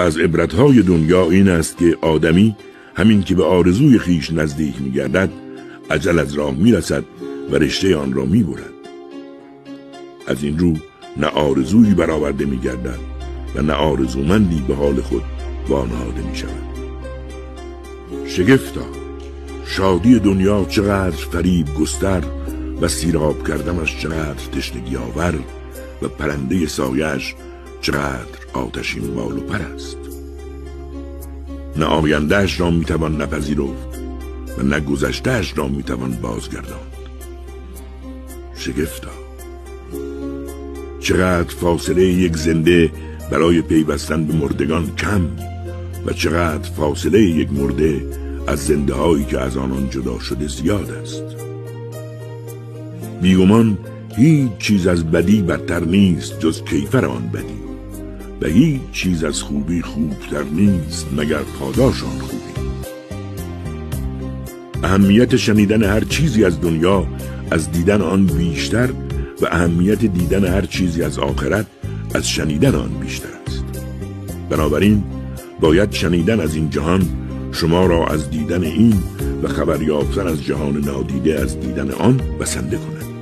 از عبرتهای دنیا این است که آدمی همین که به آرزوی خیش نزدیک می‌گردد اجل از راه می‌رسد و رشته آن را می‌برد. از این رو نه آرزویی برآورده می‌گردد و نه آرزومندی به حال خود وانهاده می‌شود. شگفتا، شادی دنیا چقدر فریب گستر و سیراب کردنش چقدر تشنگی آور و پرنده سایش چقدر آتشین بال و پر است. نه آینده‌اش را میتوان نپذیرفت و نه گذشته‌اش را میتوان بازگرداند. شگفتا، چقدر فاصله یک زنده برای پیوستن به مردگان کم و چقدر فاصله یک مرده از زنده هایی که از آنان جدا شده زیاد است. بیگمان هیچ چیز از بدی بدتر نیست جز کیفر آن بدی و هیچ چیز از خوبی خوبتر نیست مگر پاداش آن خوبی. اهمیت شنیدن هر چیزی از دنیا از دیدن آن بیشتر و اهمیت دیدن هر چیزی از آخرت از شنیدن آن بیشتر است. بنابراین باید شنیدن از این جهان شما را از دیدن این و خبر یافتن از جهان نادیده از دیدن آن بسنده کند.